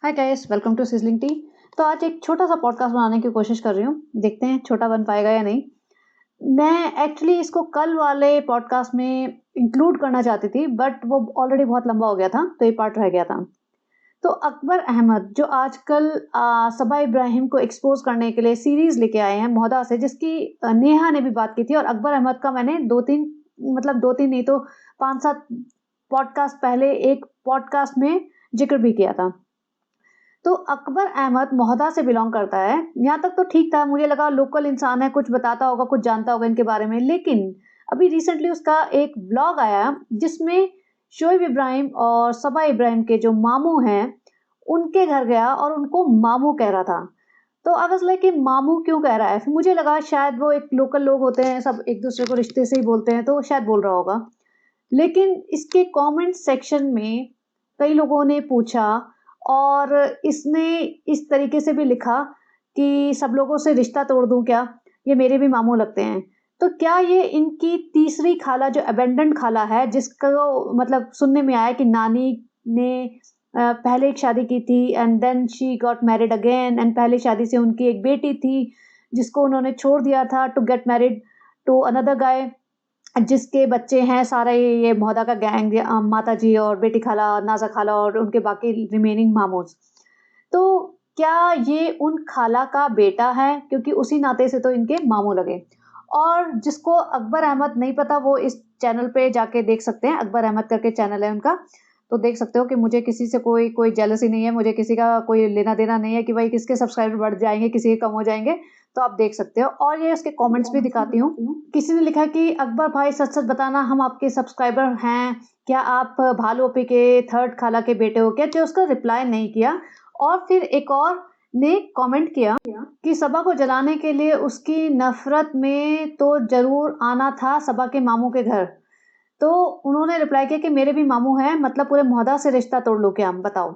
Hi guys, welcome to sizzling tea. तो आज एक छोटा सा पॉडकास्ट बनाने की कोशिश कर रही हूँ। देखते हैं छोटा बन पाएगा या नहीं। मैं एक्चुअली इसको कल वाले पॉडकास्ट में इंक्लूड करना चाहती थी, बट वो ऑलरेडी बहुत लंबा हो गया था, तो ये पार्ट रह गया था। तो अकबर अहमद जो आजकल सबा इब्राहिम को एक्सपोज करने के लिए सीरीज लेके आए हैं मोहदा से, जिसकी नेहा ने भी बात की थी, और अकबर अहमद का मैंने दो तीन नहीं तो 5-7 पॉडकास्ट पहले एक पॉडकास्ट में जिक्र भी किया था। तो अकबर अहमद मोहदा से बिलोंग करता है। यहाँ तक तो ठीक था, मुझे लगा लोकल इंसान है, कुछ बताता होगा, कुछ जानता होगा इनके बारे में। लेकिन अभी रिसेंटली उसका एक ब्लॉग आया जिसमें शोएब इब्राहिम और सबा इब्राहिम के जो मामू हैं उनके घर गया और उनको मामू कह रहा था। तो आई वाज लाइक कि मामू क्यों कह रहा है। फिर मुझे लगा शायद वो एक लोकल लोग होते हैं, सब एक दूसरे को रिश्ते से ही बोलते हैं, तो शायद बोल रहा होगा। लेकिन इसके कमेंट सेक्शन में कई लोगों ने पूछा, और इसने इस तरीके से भी लिखा कि सब लोगों से रिश्ता तोड़ दूं क्या, ये मेरे भी मामू लगते हैं। तो क्या ये इनकी तीसरी खाला जो अबेंडेंट खाला है, जिसको मतलब सुनने में आया कि नानी ने पहले एक शादी की थी and then she got married again, and पहली शादी से उनकी एक बेटी थी जिसको उन्होंने छोड़ दिया था to get married to another guy, जिसके बच्चे हैं सारे ये मोहदा का गैंग, माता जी और बेटी खाला नाजा खाला और उनके बाकी रिमेनिंग मामूज। तो क्या ये उन खाला का बेटा है, क्योंकि उसी नाते से तो इनके मामू लगे। और जिसको अकबर अहमद नहीं पता वो इस चैनल पे जाके देख सकते हैं, अकबर अहमद करके चैनल है उनका। तो देख सकते हो कि मुझे किसी से कोई कोई जेलसी नहीं है, मुझे किसी का कोई लेना देना नहीं है कि भाई किसके सब्सक्राइबर बढ़ जाएंगे किसी के कम हो जाएंगे। तो आप देख सकते हो, और ये उसके कमेंट्स भी दिखाती हूँ। किसी ने लिखा कि अकबर भाई सच सच बताना, हम आपके सब्सक्राइबर हैं, क्या आप भालू ओपी के थर्ड खाला के बेटे हो क्या। तो उसका रिप्लाई नहीं किया। और फिर एक और ने कमेंट किया कि सबा को जलाने के लिए उसकी नफरत में तो जरूर आना था सबा के मामू के घर। तो उन्होंने रिप्लाई किया कि मेरे भी मामू हैं, मतलब पूरे मोहदा से रिश्ता तोड़ लो क्या, हम बताओ।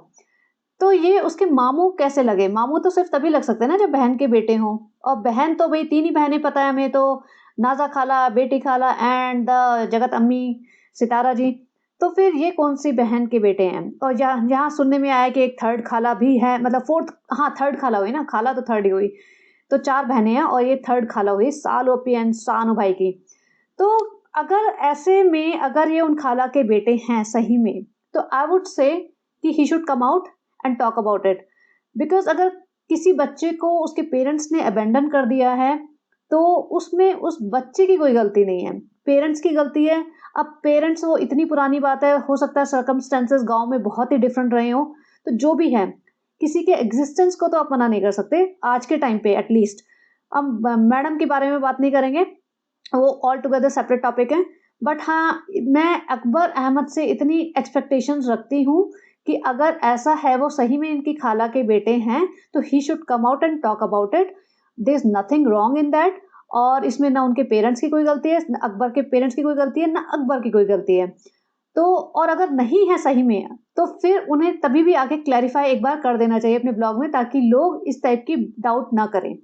तो ये उसके मामू कैसे लगे। मामू तो सिर्फ तभी लग सकते हैं ना जब बहन के बेटे हों, और बहन तो भाई 3 ही बहनें पता है हमें, तो नाजा खाला, बेटी खाला एंड द जगत अम्मी सितारा जी। तो फिर ये कौन सी बहन के बेटे हैं। और यहाँ सुनने में आया कि एक थर्ड खाला भी है, मतलब फोर्थ, हाँ थर्ड खाला हुई ना, खाला तो थर्ड ही हुई। तो 4 बहनें हैं और ये थर्ड खाला हुई, साल ओपी एंड सानू भाई की। तो अगर ऐसे में अगर ये उन खाला के बेटे हैं सही में, तो आई वुड से कि ही should come out and talk about it. Because अगर किसी बच्चे को उसके पेरेंट्स ने अबेंडन कर दिया है, तो उसमें उस बच्चे की कोई गलती नहीं है, पेरेंट्स की गलती है। अब पेरेंट्स, वो इतनी पुरानी बात है, हो सकता है सर्कमस्टेंसेस गांव में बहुत ही डिफरेंट रहे हो, तो जो भी है, किसी के एग्जिस्टेंस को तो आप मना नहीं कर सकते आज के टाइम पे एटलीस्ट। अब मैडम के बारे में बात नहीं करेंगे, वो ऑल टुगेदर सेपरेट टॉपिक है। बट हाँ, मैं अकबर अहमद से इतनी एक्सपेक्टेशंस रखती हूँ कि अगर ऐसा है, वो सही में इनकी खाला के बेटे हैं, तो he should come out and talk about it. There is nothing wrong in that. और इसमें ना उनके पेरेंट्स की कोई गलती है, ना अकबर के पेरेंट्स की कोई गलती है, ना अकबर की कोई गलती है। तो और अगर नहीं है सही में, तो फिर उन्हें तभी भी आगे क्लैरिफाई एक बार कर देना चाहिए अपने ब्लॉग में, ताकि लोग इस टाइप की डाउट ना करें।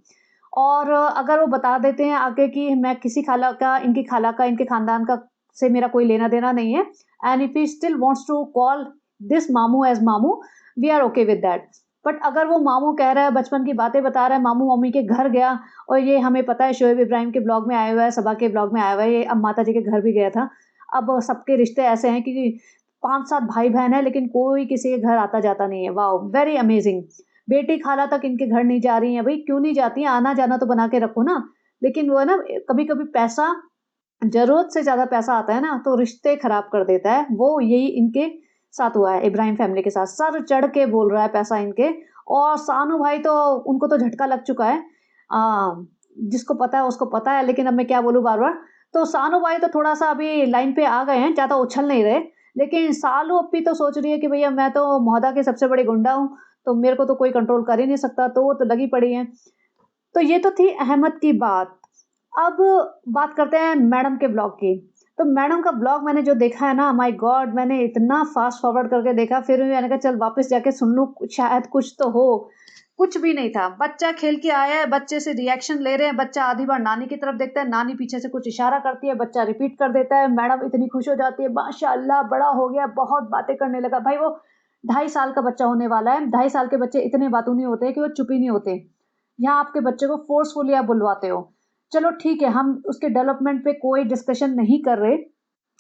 और अगर वो बता देते हैं आगे कि मैं किसी खाला का, इनकी खाला का, इनके खानदान का से मेरा कोई लेना देना नहीं है, and if he still wants to call this मामू एज मामू, we are okay with that. But अगर वो मामू कह रहा है, बचपन की बातें बता रहा है, मामू मम्मी के घर गया, और ये हमें पता है शोएब इब्राहिम के ब्लॉग में आया हुआ है, सबा के ब्लॉग में आया हुआ है, ये अब माता जी के घर भी गया था। अब सबके रिश्ते ऐसे हैं कि 5-7 भाई बहन है, लेकिन कोई किसी के घर आता जाता नहीं है। Wow, very amazing. बेटी खाला तक इनके घर नहीं जा रही हैं। भाई क्यों नहीं जाती हैं, आना जाना तो बना के रखो ना। लेकिन वो है ना, कभी कभी पैसा, जरूरत से ज्यादा पैसा आता है ना, तो रिश्ते खराब कर देता है। वो यही इनके साथ हुआ है, इब्राहिम फैमिली के साथ। सर चढ़ के बोल रहा है पैसा इनके। और सानू भाई तो, उनको तो झटका लग चुका है। जिसको पता है उसको पता है, लेकिन अब मैं क्या बोलूं बार बार। तो सानू भाई तो थोड़ा सा अभी लाइन पे आ गए हैं, ज्यादा उछल नहीं रहे। लेकिन सालू अप्पी तो सोच रही है कि भैया मैं तो मोहदा के सबसे बड़ी गुंडा हूँ, तो मेरे को तो कोई कंट्रोल कर ही नहीं सकता, तो वो तो लगी पड़ी है। तो ये तो थी अहमद की बात। अब बात करते हैं मैडम के ब्लॉग की। तो मैडम का ब्लॉग मैंने जो देखा है ना, माय गॉड, मैंने इतना फास्ट फॉरवर्ड करके देखा, फिर भी मैंने कहा चल वापस जाके सुन लूं, शायद कुछ तो हो। कुछ भी नहीं था। बच्चा खेल के आया है, बच्चे से रिएक्शन ले रहे हैं, बच्चा आधी बार नानी की तरफ देखता है, नानी पीछे से कुछ इशारा करती है, बच्चा रिपीट कर देता है, मैडम इतनी खुश हो जाती है, माशाल्लाह बड़ा हो गया, बहुत बातें करने लगा। भाई वो 2.5 साल का बच्चा होने वाला है, 2.5 साल के बच्चे इतने बातूनी होते हैं कि वो चुप ही नहीं होते। यहाँ आपके बच्चे को फ़ोर्सफुली आप बुलवाते हो। चलो ठीक है, हम उसके डेवलपमेंट पे कोई डिस्कशन नहीं कर रहे।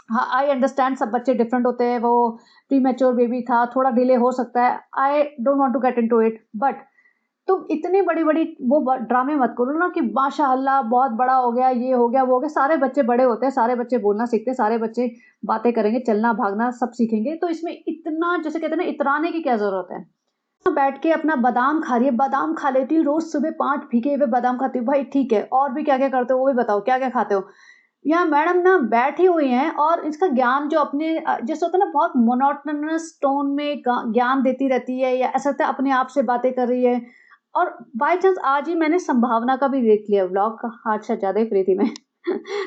हाँ, आई अंडरस्टैंड सब बच्चे डिफरेंट होते हैं, वो प्रीमैच्योर बेबी था, थोड़ा डिले हो सकता है। I don't want to get into it, but तुम इतनी बड़ी-बड़ी वो ड्रामे मत करो ना कि माशाअल्लाह बहुत बड़ा हो गया, ये हो गया, वो हो गया। सारे बच्चे बड़े होते हैं, सारे बच्चे बोलना सीखते हैं, सारे बच्चे बातें करेंगे, चलना, भागना सब सीखेंगे। तो इसमें इतना जैसे कहते हैं ना इतराने की क्या ज़रूरत है? बैठ के अपना बादाम खा रही है, बादाम खा लेती हूँ रोज़ सुबह 5 भीगे हुए बादाम खाती हूँ। भाई ठीक है, और भी क्या-क्या करते हो वो भी बताओ, क्या-क्या खाते हो? यहाँ मैडम ना बैठी हुई हैं और इसका ज्ञान जो अपने जैसे होता है ना बहुत मोनोटोनस टोन में ज्ञान देती रहती है या ऐसा लगता है अपने आप से बातें कर रही है। और बाय चांस आज ही मैंने संभावना का भी देख लिया व्लॉग का, आज शायद ज़्यादा ही फ्री थी मैं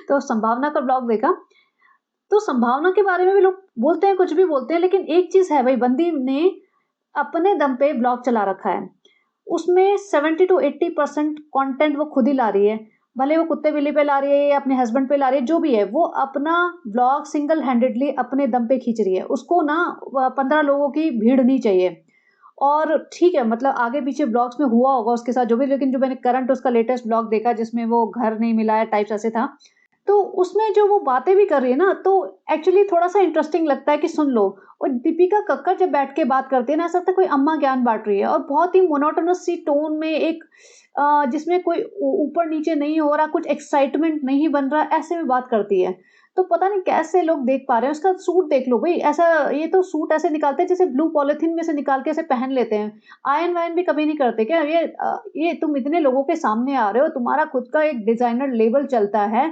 तो संभावना का व्लॉग देखा। तो संभावना के बारे में भी लोग बोलते हैं, कुछ भी बोलते हैं, लेकिन एक चीज़ है भाई, बंदी ने अपने दम पे ब्लॉग चला रखा है। उसमें 70 टू 80% कंटेंट वो खुद ही ला रही है। भले वो कुत्ते-बिल्ली पे ला रही है या अपने हस्बैंड पे ला रही है, जो भी है, वो अपना ब्लॉग सिंगल हैंडेडली अपने दम पे खींच रही है। उसको ना 15 लोगों की भीड़ नहीं चाहिए। और ठीक है, मतलब आगे-पीछे ब्लॉग्स में हुआ होगा उसके साथ जो भी, लेकिन जो मैंने करंट उसका लेटेस्ट ब्लॉग देखा जिसमें वो घर नहीं मिला है टाइप्स ऐसे था। तो उसमें जो वो बातें भी कर रही है ना, तो एक्चुअली थोड़ा-सा इंटरेस्टिंग लगता है कि सुन लो। और दीपिका कक्कड़ जब बैठ के बात करती है ना, ऐसा लगता है कोई अम्मा ज्ञान बाँट रही है और बहुत ही मोनोटोनस सी टोन में एक जिसमें कोई ऊपर-नीचे नहीं हो रहा, कुछ एक्साइटमेंट नहीं बन रहा, ऐसे में बात करती है। तो पता नहीं कैसे लोग देख पा रहे हैं, उसका सूट देख लो भई, ऐसा ये तो सूट ऐसे निकालते हैं जैसे ब्लू पॉलीथीन में से निकाल के ऐसे पहन लेते हैं। आयरन-वायरन भी कभी नहीं करते क्या? ये तुम इतने लोगों के सामने आ रहे हो, तुम्हारा खुद का एक डिज़ाइनर लेबल चलता है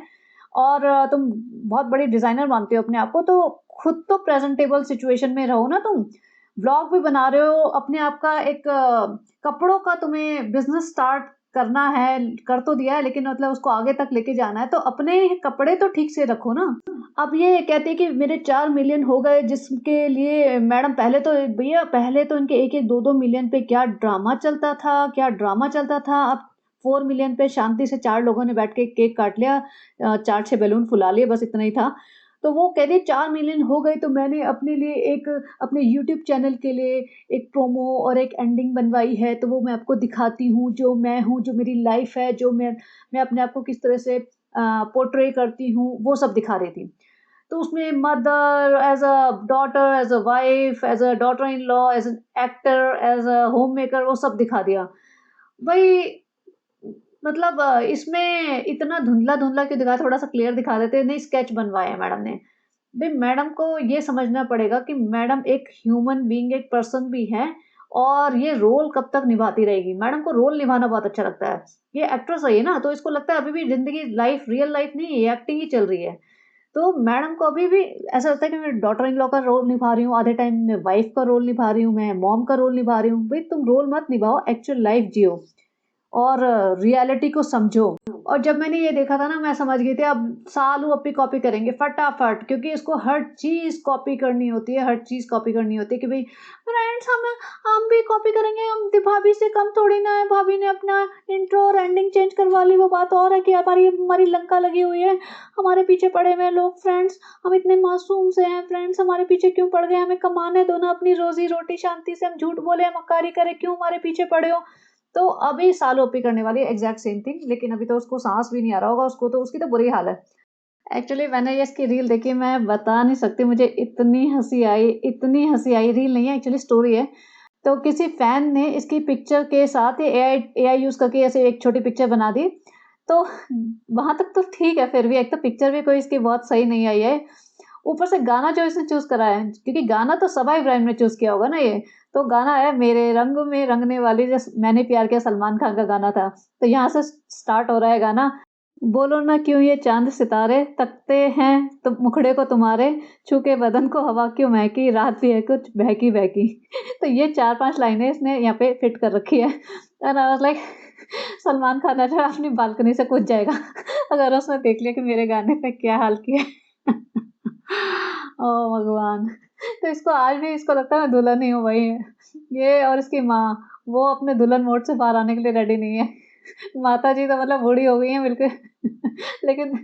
और तुम बहुत बड़ी डिज़ाइनर मानते हो अपने आप को, तो खुद तो प्रेज़ेंटेबल सिचुएशन में रहो ना तुम। व्लॉग भी बना रहे हो, अपने आप का एक कपड़ों का तुम्हें बिज़नेस स्टार्ट करना है, कर तो दिया है लेकिन मतलब उसको आगे तक लेके जाना है, तो अपने कपड़े तो ठीक से रखो ना। अब ये कहते हैं कि मेरे 4 मिलियन हो गए जिसके लिए मैडम पहले तो भैया पहले तो इनके 1-1 2-2 मिलियन पे क्या ड्रामा चलता था, क्या ड्रामा चलता था। अब 4 मिलियन पे शांति से 4 लोगों ने बैठ के केक काट लिया, 4-6 बैलून फुला लिए, बस इतना ही था। तो वो कह रही 4 मिलियन हो गए तो मैंने अपने लिए एक अपने यूट्यूब चैनल के लिए एक प्रोमो और एक एंडिंग बनवाई है, तो वो मैं आपको दिखाती हूँ, जो मैं हूँ, जो मेरी लाइफ़ है, जो मैं अपने आप को किस तरह से पोर्ट्रे करती हूँ, वो सब दिखा रही थी। तो उसमें mother, as a daughter, as a wife, as a daughter in law, as an actor, as a homemaker, वो सब दिखा दिया। भई मतलब इसमें इतना धुंधला-धुंधला क्यों दिखाया, थोड़ा-सा क्लियर दिखा देते। नहीं, स्केच बनवाए हैं मैडम ने। भई मैडम को ये समझना पड़ेगा कि मैडम एक ह्यूमन बीइंग, एक पर्सन भी है और ये रोल कब तक निभाती रहेगी। मैडम को रोल निभाना बहुत अच्छा लगता है। ये एक्ट्रेस रही है ना, तो इसको लगता है अभी भी ज़िंदगी लाइफ़ रियल लाइफ़ नहीं है, ये एक्टिंग ही चल रही है। तो मैडम को अभी भी ऐसा लगता है कि मैं डॉटर इन लॉ का रोल निभा रही हूँ, आधे टाइम मैं वाइफ़ का रोल निभा रही हूँ, मैं मॉम का रोल निभा रही हूँ। भई तुम रोल मत निभाओ, एक्चुअल लाइफ़ जियो। और रियलिटी को समझो। और जब मैंने ये देखा था ना, मैं समझ गई थी अब सालू अपनी कॉपी करेंगे फटाफट, क्योंकि इसको हर चीज़ कॉपी करनी होती है, हर चीज़ कॉपी करनी होती है कि भई फ्रेंड्स हम भी कॉपी करेंगे, हम तो भाभी से कम थोड़ी ना है, भाभी ने अपना इंट्रो और एंडिंग चेंज करवा ली, वो बात और है कि हमारी हमारी लंका लगी हुई है, हमारे पीछे पड़े हुए हैं लोग फ्रेंड्स, हम इतने मासूम से हैं फ्रेंड्स, हमारे पीछे क्यों पड़ गए, हमें कमाने दो ना अपनी रोज़ी-रोटी शांति से, हम झूठ बोले, मक्कारी करें, क्यों हमारे पीछे पड़े हो? तो अभी साल ओपी करने वाली है एग्ज़ैक्ट सेम थिंग, लेकिन अभी तो उसको साँस भी नहीं आ रहा होगा, उसको तो उसकी तो बुरी हाल है। एक्चुअली मैंने ये इसकी रील देखी, मैं बता नहीं सकती, मुझे इतनी हँसी आई, रील नहीं है एक्चुअली स्टोरी है। तो किसी फ़ैन ने इसकी पिक्चर के साथ एआई यूज़ करके ऐसे एक छोटी पिक्चर बना दी। तो वहाँ तक तो ठीक है, फिर भी एक तो पिक्चर भी कोई इसकी बहुत सही नहीं आई है। ऊपर से गाना जो इसने चूज़ करा है, क्योंकि गाना तो सबा इब्राहिम ने चूज़ किया होगा ना ये। तो गाना है मेरे रंग में रंगने वाली, जो मैंने प्यार किया सलमान खान का गाना था। तो यहाँ से स्टार्ट हो रहा है गाना, बोलो ना क्यों ये चाँद सितारे तकते हैं तुम मुखड़े को तुम्हारे, छू के बदन को हवा क्यों महकी, रात भी है कुछ बहकी-बहकी। तो ये 4-5 लाइनें इसने यहाँ पे फिट कर रखी है। And I was like Salman Khan जो है अपनी बालकनी से कूद जाएगा अगर उसने देख लिया कि मेरे गाने पे क्या हाल किया है। ओह भगवान! तो इसको आज भी इसको लगता है मैं दुल्हन ही हूँ भाई। ये और इसकी माँ, वो अपने दुल्हन मोड से बाहर आने के लिए रेडी नहीं है। माताजी तो मतलब बूढ़ी हो गई हैं बिल्कुल। लेकिन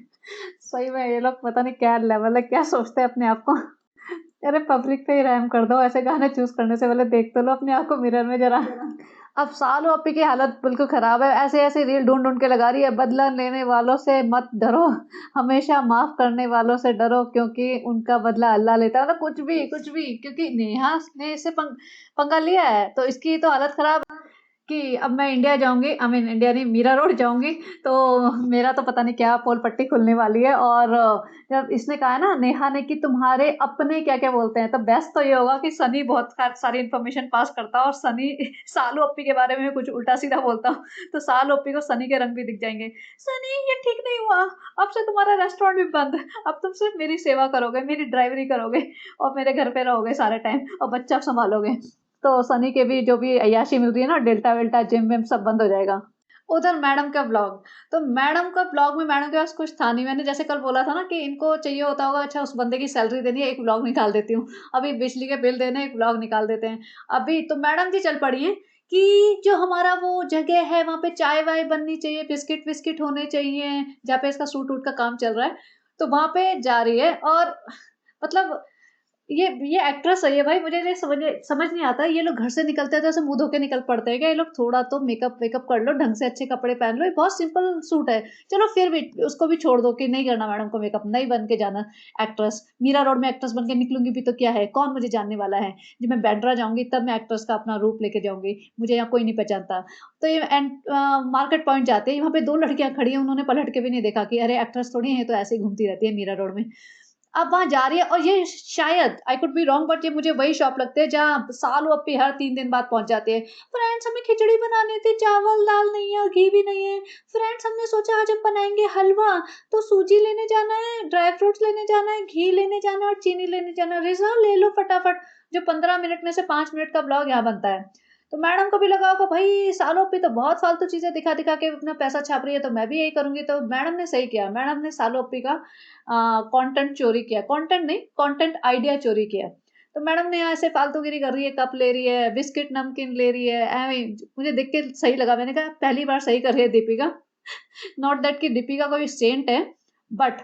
सही में ये लोग पता नहीं क्या लेवल है, क्या सोचते हैं अपने आप को। अरे पब्लिक पे ही रहम कर दो, ऐसे गाने चूज़ करने से पहले देख तो लो अपने आप को मिरर में ज़रा। अब सालू अपी की हालत बिल्कुल ख़राब है, ऐसे-ऐसे रील ढूँढ-ढूँढ के लगा रही है, बदला लेने वालों से मत डरो, हमेशा माफ़ करने वालों से डरो क्योंकि उनका बदला अल्लाह लेता है। मतलब कुछ भी क्योंकि नेहा ने इससे पंगा लिया है, तो इसकी तो हालत ख़राब कि अब मैं इंडिया जाऊँगी, आई मीन इंडिया नहीं, मीरा रोड जाऊँगी, तो मेरा तो पता नहीं क्या पोल पट्टी खुलने वाली है। और जब इसने कहा है ना नेहा ने कि तुम्हारे अपने क्या-क्या बोलते हैं, तो बेस्ट तो ये होगा कि सनी बहुत सारी इन्फॉर्मेशन पास करता है और सनी सालू ओप्पी के बारे में कुछ उल्टा-सीधा बोलता हूँ, तो सालू ओप्पी को सनी के रंग भी दिख जाएँगे। सनी ये ठीक नहीं हुआ, अब से तुम्हारा रेस्टोरेंट भी बंद, अब तुम सिर्फ़ मेरी सेवा करोगे, मेरी ड्राइवरी करोगे और मेरे घर पे रहोगे सारे टाइम और बच्चा सँभालोगे। तो सनी के भी जो भी अय्याशी मिल रही है ना, डेल्टा वेल्टा जिम विम सब बंद हो जाएगा। उधर मैडम का ब्लॉग, तो मैडम का ब्लॉग में मैडम के पास कुछ था नहीं। मैंने जैसे कल बोला था ना कि इनको चाहिए होता होगा, अच्छा उस बंदे की सैलरी देनी है, एक ब्लॉग निकाल देती हूँ, अभी बिजली के बिल देने एक ब्लॉग निकाल देते हैं। अभी तो मैडम जी चल पड़ी हैं कि जो हमारा वो जगह है वहाँ पे चाय वाय बननी चाहिए, बिस्किट विस्किट होने चाहिए, जहाँ पे इसका सूट वूट का काम चल रहा है, तो वहाँ पे जा रही है। और मतलब ये एक्ट्रेस है ये भाई, मुझे ये समझ नहीं आता, ये लोग घर से निकलते हैं तो ऐसे मुँह धो के निकल पड़ते हैं क्या? ये लोग थोड़ा तो मेकअप वेकअप कर लो, ढंग से अच्छे कपड़े पहन लो, ये बहुत सिंपल सूट है। चलो फिर भी उसको भी छोड़ दो कि नहीं करना मैडम को मेकअप, नहीं बन के जाना एक्ट्रेस। मीरा रोड में एक्ट्रेस बन के निकलूँगी भी तो क्या है? कौन मुझे जानने वाला है? जब मैं बैंड्रा जाऊँगी तब मैं एक्ट्रेस का अपना रूप लेके जाऊँगी, मुझे यहाँ कोई नहीं पहचानता। तो ये मार्केट पॉइंट जाते ही वहाँ पे 2 लड़कियाँ खड़ी हैं, उन्होंने पलट के भी नहीं देखा कि अरे एक्ट्रेस थोड़ी है, ये तो ऐसे ही घूमती रहती है मीरा रोड में। अब वहाँ जा रही है और ये शायद I could be wrong but ये मुझे वही शॉप लगते हैं जहाँ सालू अप्पी हर 3 दिन बाद पहुँच जाते हैं। फ्रेंड्स हमें खिचड़ी बनानी थी, चावल दाल नहीं है और घी भी नहीं है। फ्रेंड्स हमने सोचा आज हम बनाएँगे हलवा, तो सूजी लेने जाना है, ड्राई फ्रूट्स लेने जाना है, घी लेने जाना है और चीनी लेने जाना है। रिज़ा ले लो फटाफट। जो 15 मिनट में से 5 मिनट का ब्लॉग यहाँ बनता है। तो मैडम को भी लगा होगा भाई सालू अप्पी तो बहुत फालतू चीज़ें दिखा-दिखा के अपना पैसा छाप रही है, तो मैं भी यही करूँगी। तो मैडम ने सही किया। मैडम ने सालू अप्पी का कंटेंट चोरी किया, कंटेंट नहीं, कंटेंट आइडिया चोरी किया। तो मैडम ने यहाँ ऐसे फालतूगिरी कर रही है, कप ले रही है, बिस्किट नमकीन ले रही है, मुझे देख के सही लगा। मैंने कहा पहली बार सही कर रही है दीपिका। नॉट दैट कि दीपिका कोई सेंट है, बट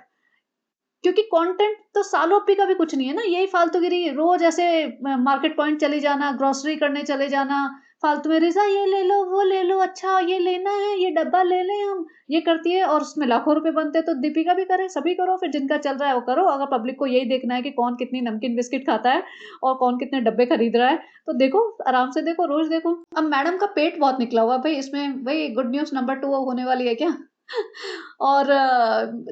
क्योंकि कंटेंट तो सालों पे का भी कुछ नहीं है ना, यही फालतूगिरी रोज़ ऐसे मार्केट पॉइंट चले जाना, ग्रोसरी करने चले जाना, फालतू में रिज़ा ये ले लो, वो ले लो, अच्छा ये लेना है, ये डब्बा ले लें हम, ये करती है और उसमें लाखों रुपए बनते हैं, तो दीपिका भी करे, सभी करो, फिर जिनका चल रहा है वो करो। अगर पब्लिक को यही देखना है कि कौन कितनी नमकीन बिस्किट खाता है और कौन कितने डब्बे खरीद रहा है, तो देखो, आराम से देखो, रोज़ देखो। अब मैडम का पेट बहुत निकला हुआ है भई, इसमें भई गुड न्यूज़ नंबर 2 होने वाली है क्या? और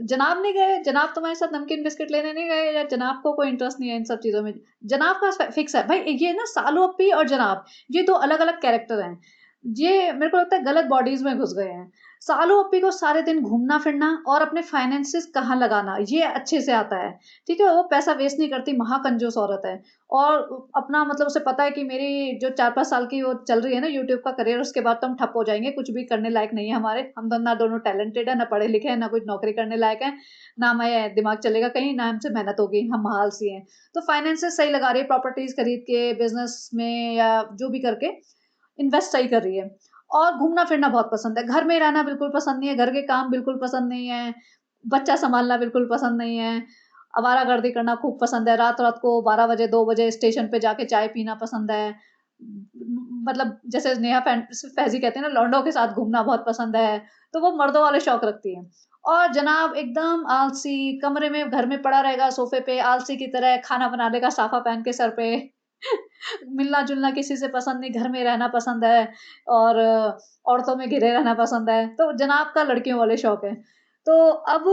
जनाब नहीं गए, जनाब तुम्हारे साथ नमकीन बिस्किट लेने नहीं गए या जनाब को कोई इंटरेस्ट नहीं है इन सब चीज़ों में? जनाब का फिक्स है। भाई ये ना सालू अप्पी और जनाब, ये 2 अलग-अलग कैरेक्टर हैं। ये मेरे को लगता है गलत बॉडीज़ में घुस गए हैं। सालू अप्पी को सारे दिन घूमना-फिरना और अपने फाइनेंसेस कहाँ लगाना, ये अच्छे से आता है। ठीक है? वो पैसा वेस्ट नहीं करती, महाकंजूस औरत है। और अपना मतलब उसे पता है कि मेरी जो 4-5 साल की वो चल रही है ना यूट्यूब का करियर, उसके बाद तो हम ठप हो जाएँगे, कुछ भी करने लायक नहीं है हमारे। हम ना दोनों टैलेंटेड हैं, ना पढ़े-लिखे हैं, ना कुछ नौकरी करने लायक हैं, ना हमें दिमाग चलेगा कहीं, ना हमसे मेहनत होगी, हम आलसी हैं। तो फाइनेंसेस सही लगा रही है, प्रॉपर्टीज़ खरीद के, बिज़नेस में या जो भी करके इन्वेस्ट सही कर रही है। और घूमना-फिरना बहुत पसंद है, घर में रहना बिल्कुल पसंद नहीं है, घर के काम बिल्कुल पसंद नहीं है, बच्चा सँभालना बिल्कुल पसंद नहीं है, आवारागर्दी करना खूब पसंद है, रात-रात को 12 बजे, 2 बजे स्टेशन पे जाके चाय पीना पसंद है। मतलब जैसे नेहा फैज़ी कहते हैं ना, लौंडों के साथ घूमना बहुत पसंद है, तो वो मर्दों वाले शौक रखती हैं। और जनाब एकदम आलसी, कमरे में घर में पड़ा रहेगा सोफ़े पे आलसी की तरह, खाना बना लेगा साफ़ा पहन के सर पे। मिलना-जुलना किसी से पसंद नहीं, घर में रहना पसंद है और औरतों में घिरे रहना पसंद है। तो जनाब का लड़कियों वाले शौक हैं। तो अब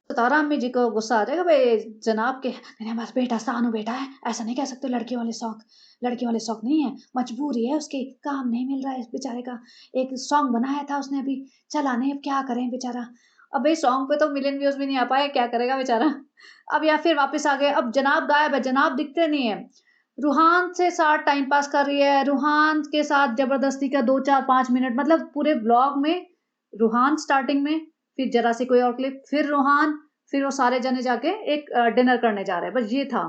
तारा अम्मी जी को गुस्सा आ जाएगा, भई जनाब के मेरे पास बेटा सानू बेटा है, ऐसा नहीं कह सकते लड़कियों वाले शौक। लड़कियों वाले शौक नहीं है, मजबूरी है उसकी, काम नहीं मिल रहा है इस बेचारे का। एक सॉन्ग बनाया था उसने अभी, चला नहीं, अब क्या करें बेचारा। अब भई सॉन्ग पे तो मिलियन व्यूज़ भी नहीं आ पाए, क्या करेगा बेचारा। अब या फिर वापस आ गए, अब जनाब गायब है, जनाब दिखते नहीं है। रूहान से साथ टाइम पास कर रही है, रूहान के साथ ज़बरदस्ती का 2, 4, 5 मिनट मतलब पूरे व्लॉग में रूहान स्टार्टिंग में, फिर ज़रा सी कोई और क्लिप, फिर रूहान, फिर वो सारे जने जाके एक डिनर करने जा रहे हैं, बस ये था।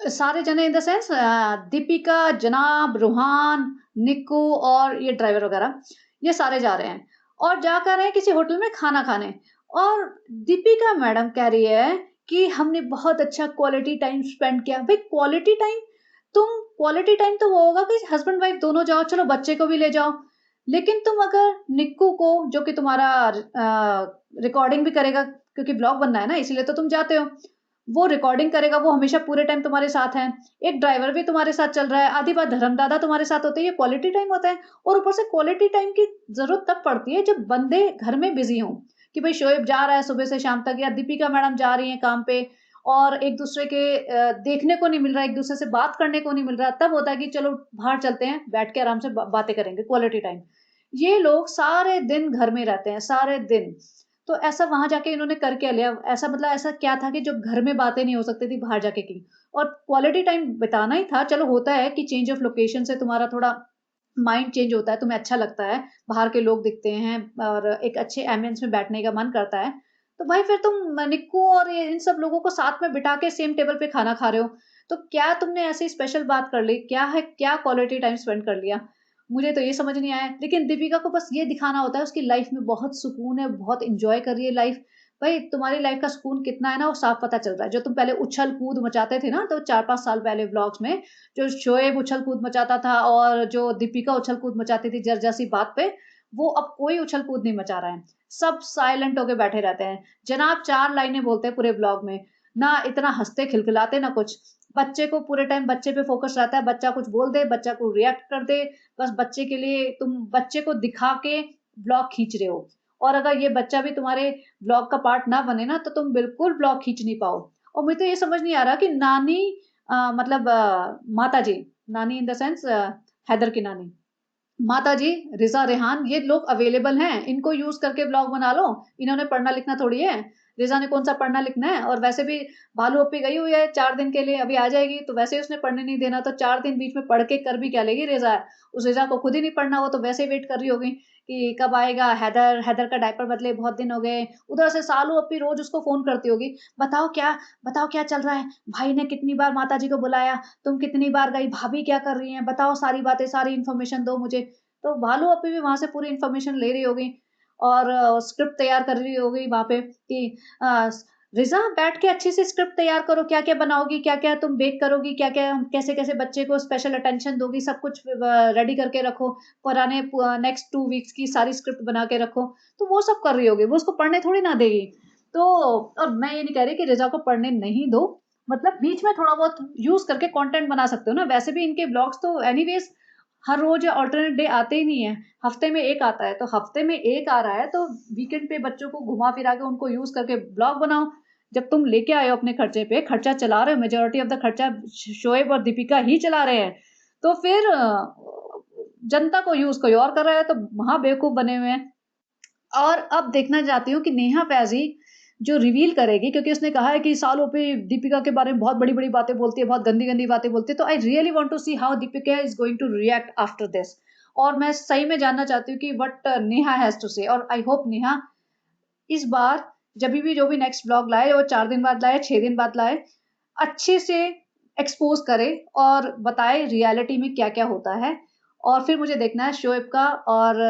सारे जने इन द सेंस दीपिका, जनाब, रूहान, निक्कू और ये ड्राइवर वगैरह, ये सारे जा रहे हैं और जा कर रहे हैं किसी होटल में खाना खाने। और दीपिका मैडम कह रही है कि हमने बहुत अच्छा क्वालिटी टाइम स्पेंड किया। भाई क्वालिटी टाइम, तुम क्वालिटी टाइम तो वो होगा कि हस्बैंड वाइफ दोनों जाओ, चलो बच्चे को भी ले जाओ, लेकिन तुम अगर निक्कू को, जो कि तुम्हारा रिकॉर्डिंग भी करेगा क्योंकि ब्लॉग बनना है ना इसीलिए तो तुम जाते हो, वो रिकॉर्डिंग करेगा, वो हमेशा पूरे टाइम तुम्हारे साथ है, एक ड्राइवर भी तुम्हारे साथ चल रहा है, आधी बात धर्मदादा तुम्हारे साथ होते हैं, ये क्वालिटी टाइम होता है। और ऊपर से क्वालिटी टाइम की जरूरत तब पड़ती है जब बंदे घर में बिजी हों, कि भाई शोएब जा रहा है सुबह से शाम तक, या दीपिका मैडम जा रही हैं काम पे, और एक दूसरे के देखने को नहीं मिल रहा है, एक दूसरे से बात करने को नहीं मिल रहा, तब होता है कि चलो बाहर चलते हैं, बैठ के आराम से बातें करेंगे, क्वालिटी टाइम। ये लोग सारे दिन घर में रहते हैं, सारे दिन। तो ऐसा वहां जाके इन्होंने कर क्या लिया, ऐसा मतलब ऐसा क्या था कि जो घर में बातें नहीं हो सकती थी बाहर जाके की, और क्वालिटी टाइम बिताना ही था। चलो होता है कि चेंज ऑफ लोकेशन से तुम्हारा थोड़ा माइंड चेंज होता है, तुम्हें अच्छा लगता है, बाहर के लोग दिखते हैं और एक अच्छे एम्बियंस में बैठने का मन करता है। तो भाई फिर तुम निक्कू और इन सब लोगों को साथ में बिठा के सेम टेबल पे खाना खा रहे हो, तो क्या तुमने ऐसी स्पेशल बात कर ली, क्या है, क्या क्वालिटी टाइम स्पेंड कर लिया? मुझे तो ये समझ नहीं आया। लेकिन दीपिका को बस ये दिखाना होता है उसकी लाइफ में बहुत सुकून है, बहुत इंजॉय कर रही है लाइफ। भाई तुम्हारी लाइफ का सुकून कितना है ना, वो साफ पता चल रहा है। जो तुम पहले उछल कूद मचाते थे ना, तो 4-5 साल पहले व्लॉग्स में, जो शोएब उछल कूद मचाता था और जो दीपिका उछल कूद मचाती थी जरा सी बात पे, वो अब कोई उछल कूद नहीं मचा रहा है। सब साइलेंट होके बैठे रहते हैं। जनाब 4 लाइनें बोलते हैं पूरे ब्लॉग में, ना इतना हंसते खिलखिलाते ना कुछ। बच्चे को पूरे टाइम बच्चे पे फोकस रहता है, बच्चा कुछ बोल दे, बच्चा को रिएक्ट कर दे, बस बच्चे के लिए तुम बच्चे को दिखा के ब्लॉग खींच रहे हो। और अगर ये बच्चा भी तुम्हारे ब्लॉग का पार्ट ना बने ना, तो तुम बिल्कुल ब्लॉग खींच नहीं पाओ। और मुझे तो ये समझ नहीं आ रहा कि नानी, मतलब माता जी, नानी इन द सेंस हैदर की नानी, माता जी, रिजा रेहान, ये लोग अवेलेबल हैं, इनको यूज करके ब्लॉग बना लो। इन्होंने पढ़ना लिखना थोड़ी है, रिजा ने कौन सा पढ़ना लिखना है। और वैसे भी भालू अपी गई हुई है 4 दिन के लिए, अभी आ जाएगी, तो वैसे ही उसने पढ़ने नहीं देना, तो 4 दिन बीच में पढ़ के कर भी क्या लेगी रिजा? उस रिजा को खुद ही नहीं पढ़ना, वो तो वैसे ही वेट कर रही होगी कि कब आएगा हैदर, हैदर का डायपर बदले बहुत दिन हो गए। उधर से सालू अपी रोज उसको फोन करती होगी, बताओ क्या, बताओ क्या चल रहा है, भाई ने कितनी बार माता जी को बुलाया, तुम कितनी बार गई, भाभी क्या कर रही हैं, बताओ सारी बातें, सारी इन्फॉर्मेशन दो मुझे। तो भालू अपी भी वहां से पूरी इन्फॉर्मेशन ले रही होगी, और स्क्रिप्ट तैयार कर रही होगी वहां पे कि अ, रिजा बैठ के अच्छे से स्क्रिप्ट तैयार करो, क्या क्या बनाओगी, क्या क्या तुम बेक करोगी, क्या क्या कैसे कैसे बच्चे को स्पेशल अटेंशन दोगी, सब कुछ रेडी करके रखो, पुराने नेक्स्ट 2 वीक्स की सारी स्क्रिप्ट बना के रखो। तो वो सब कर रही होगी, वो उसको पढ़ने थोड़ी ना देगी। तो और मैं ये नहीं कह रही कि रिजा को पढ़ने नहीं दो, मतलब बीच में थोड़ा बहुत यूज करके कंटेंट बना सकते हो ना। वैसे भी इनके ब्लॉग्स तो एनीवेज हर रोज या ऑल्टरनेट डे आते ही नहीं है, हफ्ते में एक आता है, तो हफ्ते में एक आ रहा है तो वीकेंड पे बच्चों को घुमा फिरा के उनको यूज करके ब्लॉग बनाओ। जब तुम लेके आए हो अपने खर्चे पे, खर्चा चला रहे हो, मेजोरिटी ऑफ द खर्चा शोएब और दीपिका ही चला रहे हैं, तो फिर जनता को यूज कोई और कर रहा है, तो महा बेवकूफ बने हुए हैं। और अब देखना चाहती हूँ कि नेहा फैजी जो रिवील करेगी, क्योंकि उसने कहा है कि सालों पे दीपिका के बारे में बहुत बड़ी-बड़ी बातें बोलती है, बहुत गंदी-गंदी बातें बोलती है, तो I really want to see how Deepika is going to react after this. और मैं सही में जानना चाहती हूँ कि व्हाट नेहा हैज टू से, और आई होप नेहा इस बार जब भी जो भी नेक्स्ट ब्लॉग लाए, वो 4 दिन बाद लाए, 6 दिन बाद लाए, अच्छे से एक्सपोज करे और बताए रियलिटी में क्या क्या होता है। और फिर मुझे देखना है शोएब का और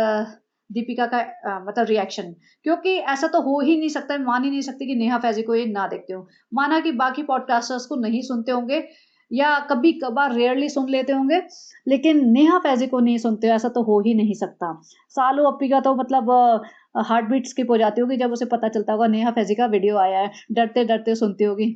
दीपिका का मतलब रिएक्शन। क्योंकि ऐसा तो हो ही नहीं सकता, मैं मान ही नहीं सकती कि नेहा फैजी को ये ना देखते हो। माना कि बाकी पॉडकास्टर्स को नहीं सुनते होंगे या कभी कभार रेयरली सुन लेते होंगे, लेकिन नेहा फैजी को नहीं सुनते हो, ऐसा तो हो ही नहीं सकता। सालू अप्पी का तो मतलब हार्ट बीट स्किप हो जाती होगी जब उसे पता चलता होगा नेहा फैजी का वीडियो आया है, डरते डरते सुनती होगी।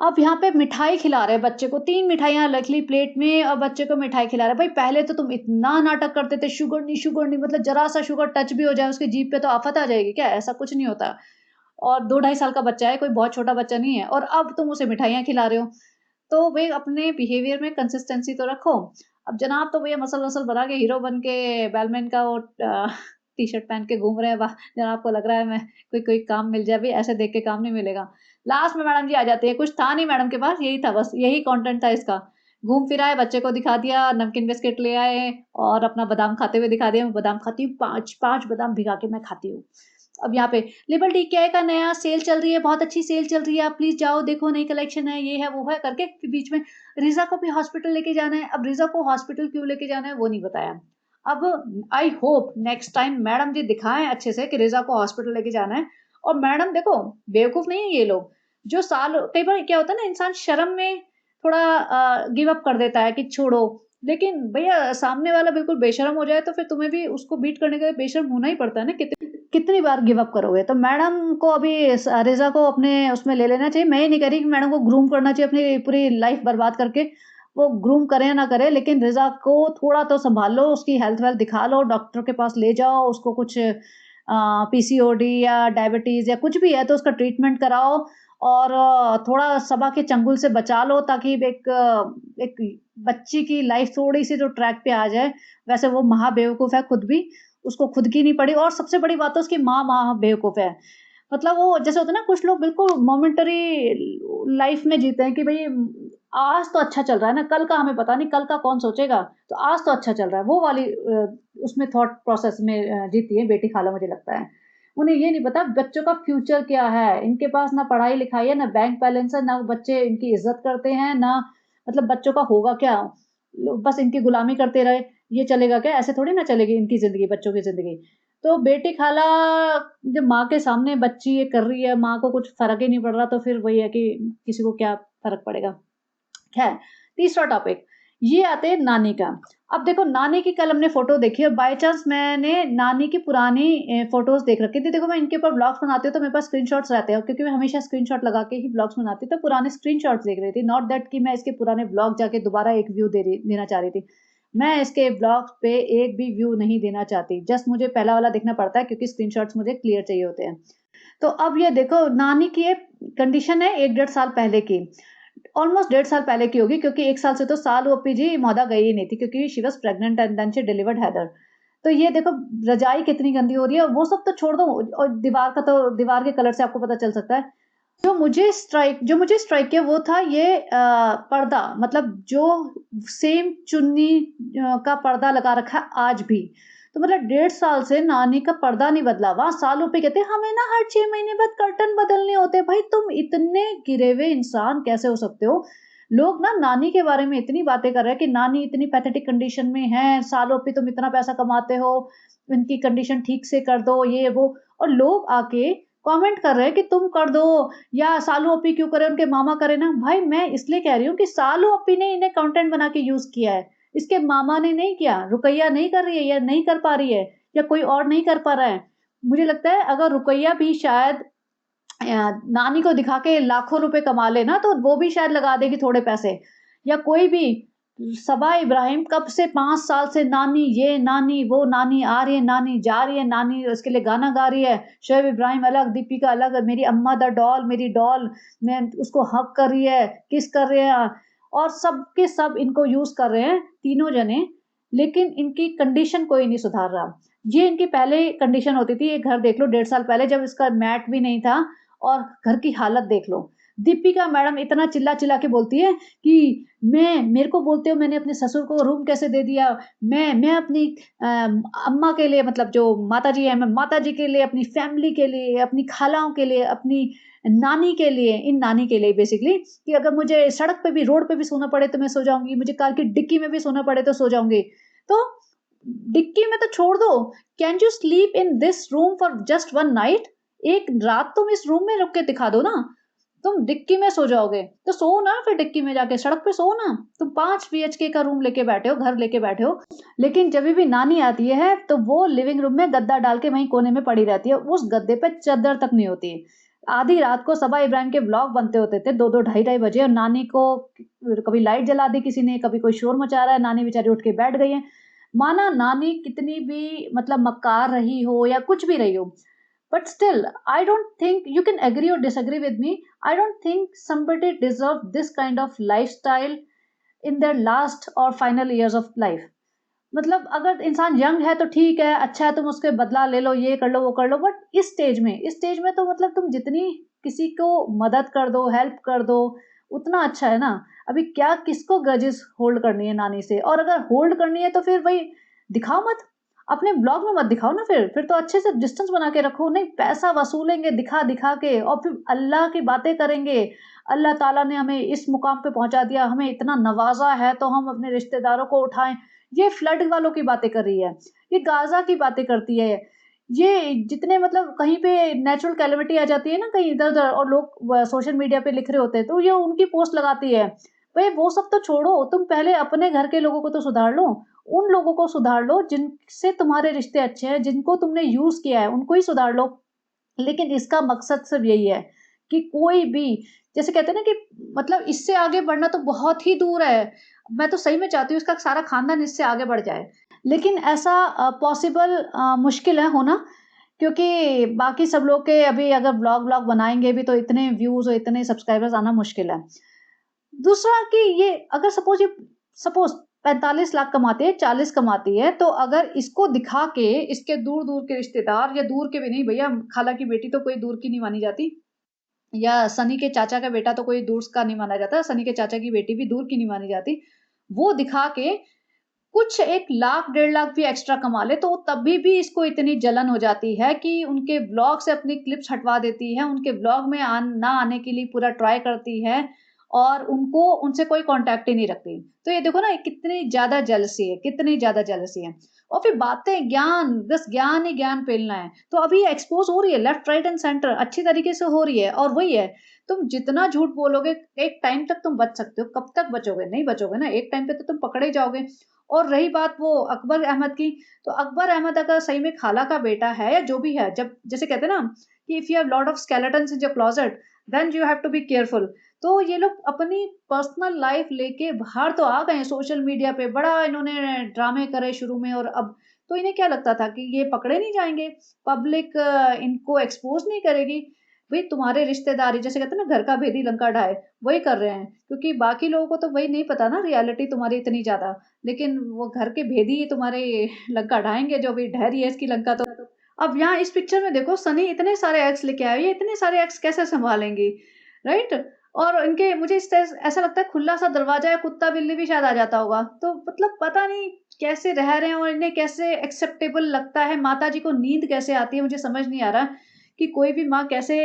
अब यहाँ पे मिठाई खिला रहे हैं बच्चे को, 3 मिठाइयाँ रख ली प्लेट में और बच्चे को मिठाई खिला रहे हैं। भाई पहले तो तुम इतना नाटक करते थे, शुगर नहीं, मतलब जरा सा शुगर टच भी हो जाए उसकी जीभ पे तो आफत आ जाएगी क्या? ऐसा कुछ नहीं होता। और 2 ढाई साल का बच्चा है, कोई बहुत छोटा बच्चा नहीं है, और अब तुम उसे मिठाइयाँ खिला रहे हो। तो भाई अपने बिहेवियर में कंसिस्टेंसी तो रखो। अब जनाब तो भैया मसल वसल बना के हीरो बन के बैलमैन का वो टी शर्ट पहन के घूम रहे हैं। वाह, जनाब को लग रहा है मैं कोई कोई काम मिल जाए, भी ऐसे देख के काम नहीं मिलेगा। लास्ट में मैडम जी आ जाती है, कुछ था नहीं मैडम के पास, यही था, बस यही कंटेंट था इसका। घूम फिर आए, बच्चे को दिखा दिया, नमकीन बिस्किट ले आए और अपना बादाम खाते हुए दिखा दिया, मैं बादाम खाती हूँ, 5 बादाम भिगा के मैं खाती हूँ। अब यहाँ पे लिबर्टी क्या का नया सेल चल रही है, बहुत अच्छी सेल चल रही है, आप प्लीज जाओ देखो, नई कलेक्शन है, ये है वो है करके, फिर बीच में रिजा को भी हॉस्पिटल लेके जाना है। अब रिजा को हॉस्पिटल क्यों लेके जाना है वो नहीं बताया। अब I hope next time madam ji दिखाएं अच्छे से कि रिजा को हॉस्पिटल लेके जाना है। और मैडम देखो बेवकूफ नहीं है ये लोग, जो साल कई बार क्या होता है ना, इंसान शर्म में थोड़ा गिव अप कर देता है कि छोड़ो, लेकिन भैया सामने वाला बिल्कुल बेशर्म हो जाए तो फिर तुम्हें भी उसको बीट करने के लिए बेशर्म होना ही पड़ता है ना, कितनी बार गिव अप करोगे? तो मैडम को अभी रिज़ा को अपने उसमें ले लेना चाहिए। मैं ये नहीं कह रही कि मैडम को ग्रूम करना चाहिए अपनी पूरी लाइफ़ बर्बाद करके, वो ग्रूम करे या ना करे, लेकिन रिज़ा को थोड़ा तो सँभाल लो, उसकी हेल्थ-वेल्थ दिखा लो, डॉक्टर के पास ले जाओ, उसको कुछ पीसीओडी या डायबिटीज़ या कुछ भी है तो उसका ट्रीटमेंट कराओ और थोड़ा सबा के चंगुल से बचा लो ताकि एक बच्ची की लाइफ़ थोड़ी-सी तो ट्रैक पे आ जाए। वैसे वो महा बेवकूफ़ है खुद भी, उसको खुद की नहीं पड़ी और सबसे बड़ी बात है उसकी माँ महा बेवकूफ़ है। मतलब वो जैसे होता है ना, कुछ लोग बिल्कुल मोमेंटरी लाइफ़ में जीते हैं कि भई आज तो अच्छा चल रहा है ना, कल का हमें पता नहीं, कल का कौन सोचेगा? तो आज तो अच्छा चल रहा है, वो वाली उसमें थॉट प्रोसेस में जीती है बेटी खाला मुझे लगता है। उन्हें ये नहीं पता बच्चों का फ्यूचर क्या है, इनके पास ना पढ़ाई-लिखाई है, ना बैंक बैलेंस है, ना बच्चे इनकी इज़्ज़त करते हैं, ना मतलब बच्चों का होगा क्या? बस इनकी गुलामी करते रहे, ये चलेगा क्या? ऐसे थोड़ी ना चलेगी इनकी ज़िंदगी, बच्चों की ज़िंदगी। तो बेटी खाला जब माँ के सामने बच्ची ये कर रही है, माँ को कुछ फ़र्क ही नहीं पड़ रहा, तो फिर वही है कि किसी को क्या फ़र्क पड़ेगा। खैर, तीसरा टॉपिक, ये आते हैं नानी का। अब देखो नानी की कल हमने फ़ोटो देखी और बाय चांस मैंने नानी की पुरानी फ़ोटोज़ देख रखी थी। देखो मैं इनके ऊपर व्लॉग्स बनाती हूँ तो मेरे पास स्क्रीनशॉट्स रहते हैं क्योंकि मैं हमेशा स्क्रीनशॉट लगा के ही व्लॉग्स बनाती हूँ, तो पुराने स्क्रीनशॉट्स देख रही थी। नॉट दैट कि मैं इसके पुराने व्लॉग जाके दोबारा एक व्यू देना चाह रही थी। मैं इसके व्लॉग्स पे एक भी व्यू नहीं देना चाहती। जस्ट मुझे पहला वाला देखना पड़ता है क्योंकि स्क्रीनशॉट्स मुझे क्लियर चाहिए होते हैं। तो अब ये देखो नानी की ये कंडीशन है 1 डेढ़ साल पहले की। ऑलमोस्ट 1.5 साल पहले की होगी क्योंकि 1 साल से तो सालू अप्पी जी मौदा गई ही नहीं थी क्योंकि she was pregnant and then she delivered Haider. तो ये देखो रज़ाई कितनी गंदी हो रही है, वो सब तो छोड़ दो और दीवार के कलर से आपको पता चल सकता है। जो मुझे स्ट्राइक किया वो था ये पर्दा, मतलब जो सेम चुन्नी का पर्दा लगा रखा है आज भी। तो मतलब 1.5 साल से नानी का पर्दा नहीं बदला। वहाँ सालों पे कहते हैं हमें ना हर 6 महीने बाद कर्टन बदलने होते हैं। भाई तुम इतने गिरे हुए इंसान कैसे हो सकते हो? लोग ना नानी के बारे में इतनी बातें कर रहे हैं कि नानी इतनी पैथेटिक कंडीशन में है, सालों पे तुम इतना पैसा कमाते हो, इनकी कंडीशन ठीक से कर दो, ये वो। और लोग आके कमेंट कर रहे हैं कि तुम कर दो या सालू अप्पी क्यों करे, उनके मामा करे ना। भाई मैं इसलिए कह रही हूँ कि सालू अप्पी ने इन्हें कंटेंट बना के यूज़ किया है। इसके मामा ने नहीं किया, रुकैया नहीं कर रही है या नहीं कर पा रही है या कोई और नहीं कर पा रहा है। मुझे लगता है अगर रुकैया भी शायद नानी को दिखा के लाखों रुपए कमा ले ना, तो वो भी शायद लगा देगी थोड़े पैसे। या कोई भी सबा इब्राहिम कब से 5 साल से नानी ये, नानी वो, नानी आ रही है, नानी जा रही है, नानी उसके लिए गाना गा रही है। शोएब इब्राहिम अलग, दीपिका अलग, मेरी अम्मा द डॉल, मेरी डॉल, मैं उसको हग कर रही है, किस कर रहे हैं और सब के सब इनको यूज़ कर रहे हैं, तीनों जने। लेकिन इनकी कंडीशन कोई नहीं सुधार रहा। ये इनकी पहले कंडीशन होती थी, ये घर देख लो 1.5 साल पहले जब इसका मैट भी नहीं था और घर की हालत देख लो। दीपिका मैडम इतना चिल्ला-चिल्ला के बोलती है कि मेरे को बोलते हो मैंने अपने ससुर को रूम कैसे दे दिया? मैं अपनी अम्मा के लिए, मतलब जो माताजी हैं, मैं माताजी के लिए, अपनी फैमिली के लिए, अपनी खालाओं के लिए, अपनी नानी के लिए, इन नानी के लिए बेसिकली, कि अगर मुझे सड़क पे भी, रोड पे भी सोना पड़े तो मैं सो जाऊँगी, मुझे कार की डिक्की में भी सोना पड़े तो सो जाऊँगी। तो डिक्की में तो छोड़ दो, can you sleep in this room for just 1 night? एक रात तुम इस रूम में रुक के दिखा दो ना। तुम डिक्की में सो जाओगे, तो सो ना फिर डिक्की में जाके, सड़क पे सो ना। तुम 5 बीएचके का रूम लेके बैठे हो, घर लेके बैठे हो। लेकिन जभी भी नानी आती है, तो वो लिविंग रूम में गद्दा डाल के वहीं कोने में पड़ी रहती है। उस गद्दे पे चद्दर तक नहीं होती है। आधी रात को सबा इब्राहिम के व्लॉग बनते होते थे 2-2 ढाई-ढाई बजे और नानी को कभी लाइट जला दी किसी ने, कभी कोई शोर मचा रहा है, नानी बेचारी उठ के बैठ गई है। माना नानी कितनी भी मतलब मक्कार रही हो या कुछ भी रही हो, but still I don't think, you can agree or disagree with me, I don't think somebody deserve this kind of lifestyle in their last or final years of life. मतलब अगर इंसान यंग है तो ठीक है, अच्छा है, तुम उसके बदला ले लो, ये कर लो, वो कर लो, बट इस स्टेज में तो मतलब तुम जितनी किसी को मदद कर दो, हेल्प कर दो, उतना अच्छा है ना। अभी क्या किसको ग्रजेस होल्ड करनी है नानी से, और अगर होल्ड करनी है तो फिर वही दिखाओ मत, अपने ब्लॉग में मत दिखाओ ना, फिर तो अच्छे से डिस्टेंस बना के रखो। नहीं पैसा वसूलेंगे दिखा के और फिर अल्लाह की बातें करेंगे, अल्लाह ताला ने हमें इस मुकाम पे पहुंचा दिया, हमें इतना नवाजा है तो हम अपने रिश्तेदारों को उठाएं। ये फ्लड वालों की बातें कर रही है, ये गाजा की बातें करती है, ये जितने मतलब कहीं पे नेचुरल कैलेमिटी आ जाती है ना कहीं इधर-उधर और लोग सोशल मीडिया पे लिख रहे होते हैं, तो ये उनकी पोस्ट लगाती है। भई वो सब तो छोड़ो, तुम पहले अपने घर के लोगों को तो सुधार लो। उन लोगों को सुधार लो जिनसे तुम्हारे रिश्ते अच्छे हैं, जिनको तुमने यूज़ किया है, उनको ही सुधार लो। लेकिन इसका मकसद सिर्फ़ यही है कि कोई भी जैसे कहते हैं ना कि मतलब इससे आगे बढ़ना तो बहुत ही दूर है। मैं तो सही में चाहती हूँ इसका सारा खानदान इससे आगे बढ़ जाए। लेकिन ऐसा पॉसिबल मुश्किल है होना क्योंकि बाकी सब लोग के अभी अगर व्लॉग बनाएँगे भी तो इतने व्यूज़ और इतने सब्सक्राइबर्स आना मुश्किल है। दूसरा कि ये अगर सपोज़ 45 लाख कमाते हैं, 40 कमाती है, तो अगर इसको दिखा के इसके दूर-दूर के रिश्तेदार या दूर के भी नहीं भैया खाला की बेटी तो कोई दूर की नहीं मानी जाती या सनी के चाचा का बेटा तो कोई दूर का नहीं माना जाता, सनी के चाचा की बेटी भी दूर की नहीं मानी जाती। वो दिखा के कुछ 1 लाख, 1.5 लाख भी एक्स्ट्रा कमा ले, तो तभी भी इसको इतनी जलन हो जाती है कि उनके ब्लॉग से अपनी क्लिप्स हटवा देती है, उनके ब्लॉग में ना आने के लिए पूरा ट्राई करती है और उनसे कोई कॉन्टैक्ट ही नहीं रखती। तो ये देखो ना कितनी ज़्यादा जेलसी है, कितनी ज़्यादा जेलसी है। और फिर बातें ज्ञान, बस ज्ञान ही ज्ञान फैलना है। तो अभी ये एक्सपोज़ हो रही है लेफ्ट, राइट एंड सेंटर अच्छी तरीके से हो रही है और वही है, तुम जितना झूठ बोलोगे, एक टाइम तक तुम बच सकते हो, कब तक बचोगे? नहीं बचोगे ना, एक टाइम पे तो तुम पकड़े ही जाओगे। और रही बात वो अकबर अहमद की, तो अकबर अहमद अगर सही में खाला का बेटा है या जो भी है, जब जैसे कहते हैं ना कि if you have lot of skeletons in your closet, then you have to be careful. तो ये लोग अपनी पर्सनल लाइफ लेके बाहर तो आ गए हैं सोशल मीडिया पे, बड़ा इन्होंने ड्रामे करे शुरू में और अब तो इन्हें क्या लगता था कि ये पकड़े नहीं जाएँगे, पब्लिक इनको एक्सपोज़ नहीं करेगी। भई तुम्हारे रिश्तेदारी जैसे कहते हैं ना घर का भेदी लंका ढाए, वही कर रहे हैं। क्योंकि बाकी लोगों को तो वही नहीं पता ना रियलिटी तुम्हारी इतनी ज़्यादा। लेकिन वो घर के भेदी ही तुम्हारे लंका ढाएँगे जो भी ढह रही है इसकी लंका तो। अब यहाँ इस पिक्चर में देखो सनी इतने सारे एक्स लेके आई है, ये इतने सारे एक्स कैसे सँभालेंगी, राइट? और इनके मुझे इस तरह ऐसा लगता है खुला सा दरवाज़ा है, कुत्ता-बिल्ली भी शायद आ जाता होगा। तो मतलब पता नहीं कैसे रह रहे हैं और इन्हें कैसे एक्सेप्टेबल लगता है, माताजी को नींद कैसे आती है मुझे समझ नहीं आ रहा कि कोई भी माँ कैसे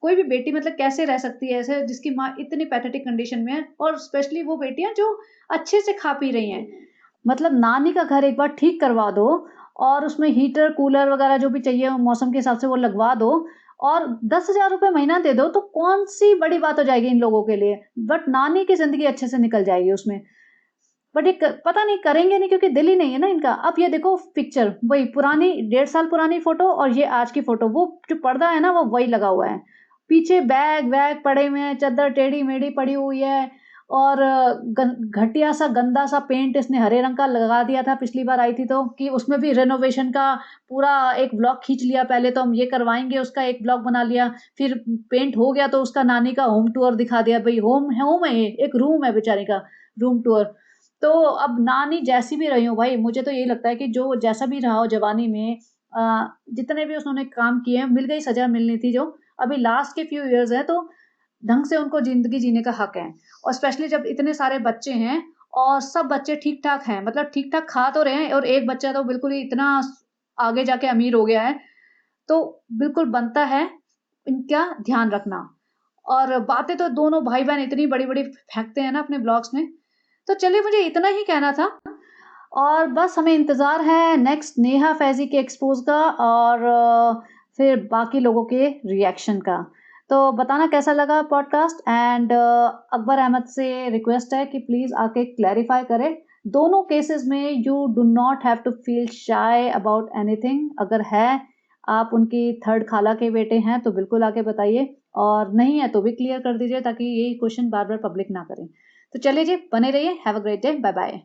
कोई भी बेटी मतलब कैसे रह सकती है ऐसे जिसकी माँ इतनी पैथेटिक कंडीशन में है और स्पेशली वो बेटियाँ जो अच्छे से खा पी रही हैं। मतलब नानी का घर एक बार ठीक करवा दो और उसमें हीटर, कूलर वगैरह जो भी चाहिए मौसम के हिसाब से वो लगवा दो और 10,000 रुपए महीना दे दो तो कौन-सी बड़ी बात हो जाएगी इन लोगों के लिए। बट नानी की ज़िंदगी अच्छे से निकल जाएगी उसमें। बट ये पता नहीं करेंगे नहीं क्योंकि दिल ही नहीं है ना इनका। अब ये देखो पिक्चर वही पुरानी 1.5 साल पुरानी फ़ोटो और ये आज की फ़ोटो, वो जो पर्दा है ना वो वही लगा हुआ है। पीछे बैग-वैग पड़े हुए हैं, चद्दर टेढ़ी-मेढ़ी पड़ी हुई है और घटिया-सा गंदा-सा पेंट इसने हरे रंग का लगा दिया था पिछली बार आई थी तो कि उसमें भी रेनोवेशन का पूरा एक ब्लॉग खींच लिया। पहले तो हम ये करवाएँगे उसका एक ब्लॉग बना लिया, फिर पेंट हो गया तो उसका नानी का होम टूर दिखा दिया। भई होम है ये, एक रूम है बेचारे का, रूम टूर। तो अब नानी जैसी भी रही हो भाई, मुझे तो यही लगता है कि जो जैसा भी रहा हो जवानी में जितने भी उन्होंने काम किए हैं, मिल गई सज़ा मिलनी थी जो, अभी लास्ट के फ्यू इयर्स है तो ढंग से उनको ज़िंदगी जीने का हक है। और स्पेशली जब इतने सारे बच्चे हैं और सब बच्चे ठीक-ठाक हैं, मतलब ठीक-ठाक खा तो रहे हैं और एक बच्चा तो बिल्कुल ही इतना आगे जाके अमीर हो गया है, तो बिल्कुल बनता है इनका ध्यान रखना। और बातें तो दोनों भाई-बहन इतनी बड़ी-बड़ी फेंकते हैं ना अपने ब्लॉग्स में। तो चलिए मुझे इतना ही कहना था और बस हमें इंतज़ार है नेक्स्ट नेहा फैज़ी के एक्सपोज़ का और फिर बाकी लोगों के रिएक्शन का। तो बताना कैसा लगा पॉडकास्ट एंड अकबर अहमद से रिक्वेस्ट है कि प्लीज़ आके क्लैरिफ़ाई करें। दोनों केसेस में you do not have to feel shy about anything. अगर है, आप उनकी थर्ड खाला के बेटे हैं तो बिल्कुल आके बताइए और नहीं है तो भी क्लियर कर दीजिए ताकि ये क्वेश्चन बार-बार पब्लिक ना करें। तो चलिए जी, बने रहिए। Have a great day. Bye bye.